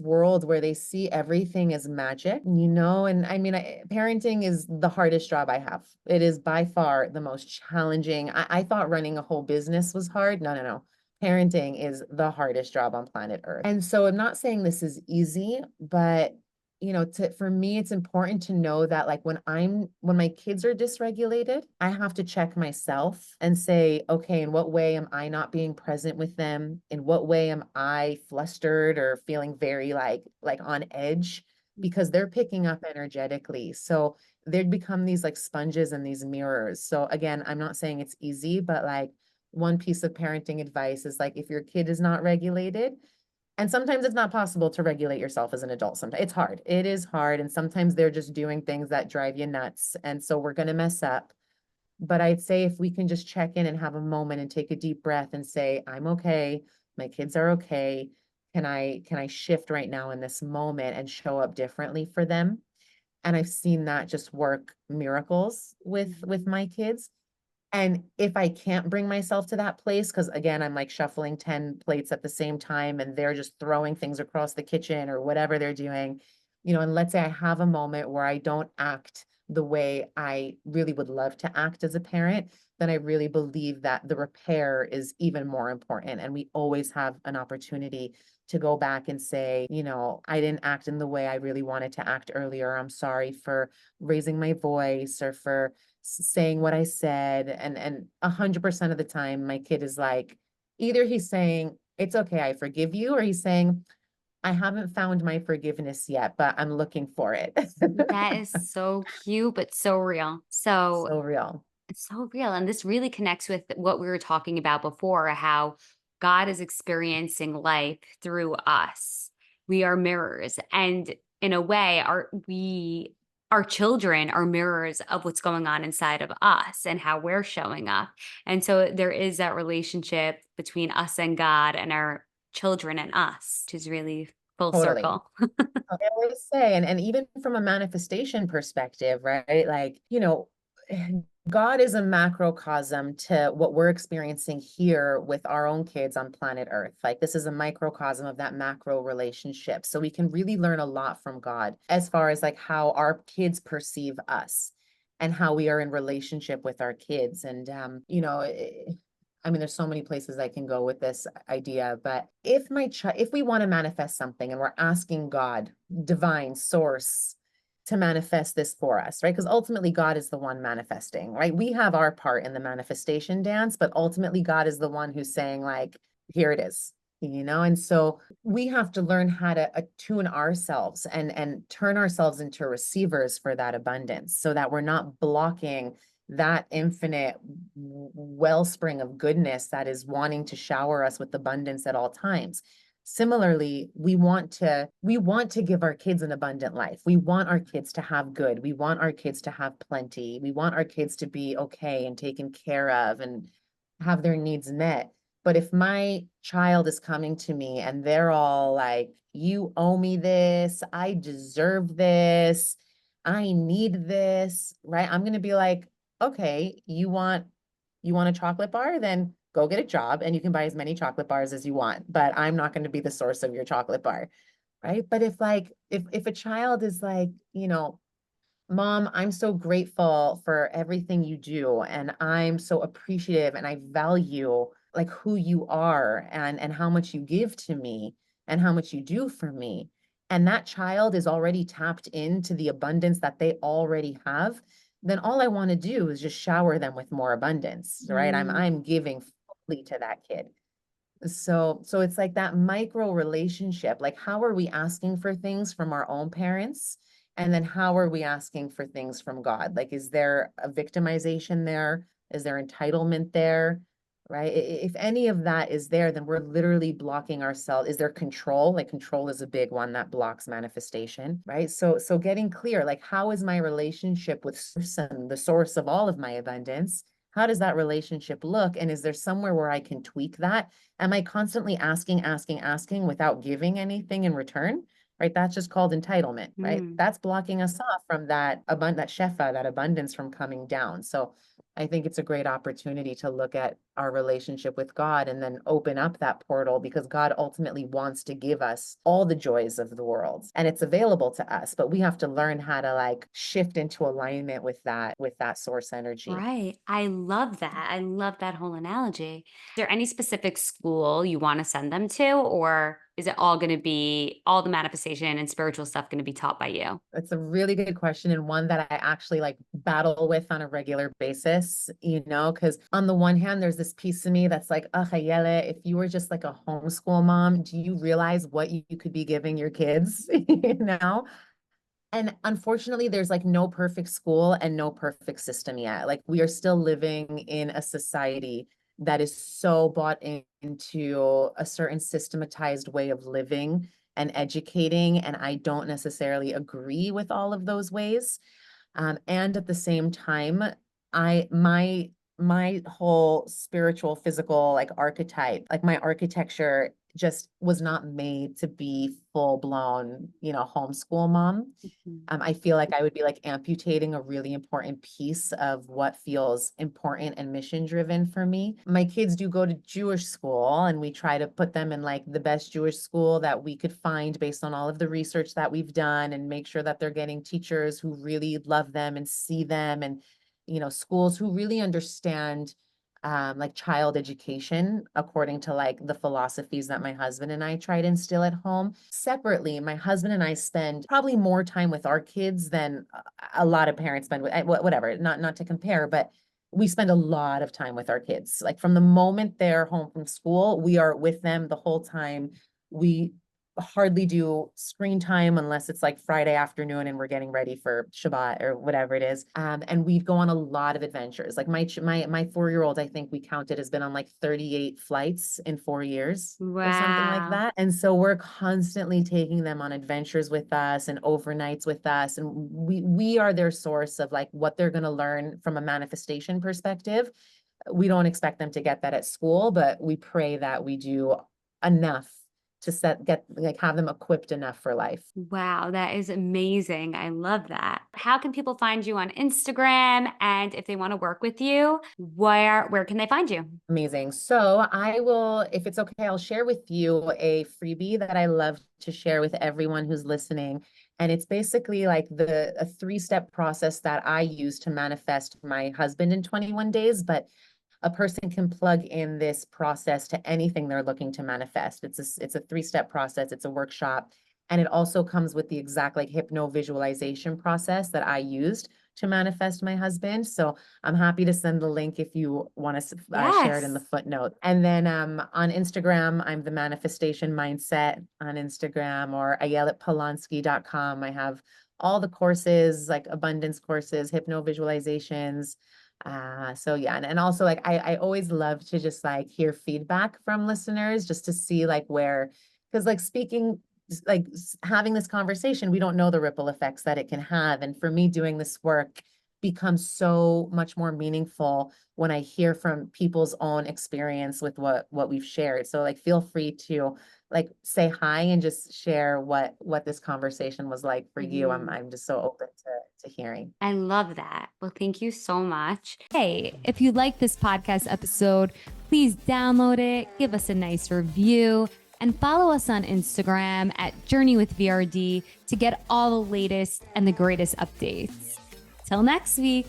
world where they see everything as magic, and I mean, parenting is the hardest job I have. It is by far the most challenging. I thought running a whole business was hard. No, no, no. Parenting is the hardest job on planet Earth. And so I'm not saying this is easy, but for me, it's important to know that like when my kids are dysregulated, I have to check myself and say, okay, in what way am I not being present with them? In what way am I flustered or feeling very like on edge? because they're picking up energetically. So they'd become these like sponges and these mirrors. So again, I'm not saying it's easy, but like one piece of parenting advice is like if your kid is not regulated, and sometimes it's not possible to regulate yourself as an adult. Sometimes it's hard. It is hard. And sometimes they're just doing things that drive you nuts. And so we're going to mess up. But I'd say if we can just check in and have a moment and take a deep breath and say, I'm okay. My kids are okay. Can I shift right now in this moment and show up differently for them? And I've seen that just work miracles with my kids. And if I can't bring myself to that place, because again, I'm like shuffling 10 plates at the same time and they're just throwing things across the kitchen or whatever they're doing, and let's say I have a moment where I don't act the way I really would love to act as a parent, then I really believe that the repair is even more important. And we always have an opportunity to go back and say, I didn't act in the way I really wanted to act earlier. I'm sorry for raising my voice or for saying what I said. And 100% of the time, my kid is like, either he's saying, it's okay, I forgive you, or he's saying, I haven't found my forgiveness yet, but I'm looking for it. That is so cute, but so real. So So real. it's so real. And this really connects with what we were talking about before, how God is experiencing life through us. We are mirrors. And in a way, our children are mirrors of what's going on inside of us and how we're showing up. And so there is that relationship between us and God and our children and us, which is really full Totally. circle. I always say, and even from a manifestation perspective, right? Like, God is a macrocosm to what we're experiencing here with our own kids on planet Earth. Like, this is a microcosm of that macro relationship. So we can really learn a lot from God as far as like how our kids perceive us and how we are in relationship with our kids. And, I mean, there's so many places I can go with this idea, but if we want to manifest something and we're asking God, divine source, to manifest this for us, right? Because ultimately God is the one manifesting, right? We have our part in the manifestation dance, but ultimately God is the one who's saying like, here it is, And so we have to learn how to attune ourselves and turn ourselves into receivers for that abundance so that we're not blocking that infinite wellspring of goodness that is wanting to shower us with abundance at all times. Similarly, we want to give our kids an abundant life. We want our kids to have good. We want our kids to have plenty. We want our kids to be okay and taken care of and have their needs met. But if my child is coming to me and they're all like, you owe me this, I deserve this, I need this, right? I'm going to be like, okay, you want a chocolate bar? Then go get a job and you can buy as many chocolate bars as you want, but I'm not going to be the source of your chocolate bar, right? But if a child is like, Mom, I'm so grateful for everything you do, and I'm so appreciative, and I value like who you are and how much you give to me and how much you do for me. And that child is already tapped into the abundance that they already have, then all I want to do is just shower them with more abundance, right? Mm, I'm giving fully to that kid. So it's like that micro relationship. Like, how are we asking for things from our own parents? And then how are we asking for things from God? Like, is there a victimization there? Is there entitlement there? Right? If any of that is there, then we're literally blocking ourselves. Is there control? Like, control is a big one that blocks manifestation, right? So getting clear, like, how is my relationship with source and the source of all of my abundance? How does that relationship look? And is there somewhere where I can tweak that? Am I constantly asking without giving anything in return? Right? That's just called entitlement, right? mm. That's blocking us off from that shefa, that abundance from coming down. So I think it's a great opportunity to look at our relationship with God and then open up that portal because God ultimately wants to give us all the joys of the world and it's available to us, but we have to learn how to like shift into alignment with that source energy. Right. I love that. I love that whole analogy. Is there any specific school you want to send them to, or is it all going to be all the manifestation and spiritual stuff going to be taught by you? It's a really good question and one that I actually like battle with on a regular basis, because on the one hand, there's this piece of me that's like, oh, Ayelet, if you were just like a homeschool mom, do you realize what you could be giving your kids, And unfortunately, there's like no perfect school and no perfect system yet. Like we are still living in a society that is so bought into a certain systematized way of living and educating. And I don't necessarily agree with all of those ways. And at the same time, my whole spiritual, physical, like archetype, like my architecture just was not made to be full blown, homeschool mom. Mhm. I feel like I would be like amputating a really important piece of what feels important and mission driven for me. My kids do go to Jewish school, and we try to put them in like the best Jewish school that we could find based on all of the research that we've done, and make sure that they're getting teachers who really love them and see them, and schools who really understand like child education according to like the philosophies that my husband and I try to instill at home. Separately, my husband and I spend probably more time with our kids than a lot of parents spend with whatever, not to compare, but we spend a lot of time with our kids. Like from the moment they're home from school, we are with them the whole time. We hardly do screen time unless it's like Friday afternoon and we're getting ready for Shabbat or whatever it is. And we go on a lot of adventures. Like my 4-year-old, I think we counted, has been on like 38 flights in 4 years or something like Wow. that. And so we're constantly taking them on adventures with us and overnights with us. And we are their source of like what they're going to learn from a manifestation perspective. We don't expect them to get that at school, but we pray that we do enough to have them equipped enough for life. Wow, that is amazing. I love that. How can people find you on Instagram? And if they want to work with you, where can they find you? Amazing. So I will, if it's okay, I'll share with you a freebie that I love to share with everyone who's listening. And it's basically like a 3-step process that I use to manifest my husband in 21 days, but a person can plug in this process to anything they're looking to manifest. It's a 3-step process. It's a workshop. And it also comes with the exact like hypno visualization process that I used to manifest my husband. So I'm happy to send the link if you want to share it in the Yes. footnote. And then on Instagram, I'm the Manifestation Mindset on Instagram, or ayeletpolonsky.com. I have all the courses, like abundance courses, hypno visualizations. So yeah, and also like I always love to just like hear feedback from listeners just to see like because like speaking, like having this conversation, we don't know the ripple effects that it can have. And for me, doing this work becomes so much more meaningful when I hear from people's own experience with what we've shared. So like feel free to like say hi and just share what this conversation was like for you. Mhm. I'm just so open to hearing. I love that. Well, thank you so much. Hey, if you like this podcast episode, please download it, give us a nice review, and follow us on Instagram at Journey with VRD to get all the latest and the greatest updates. Till next week.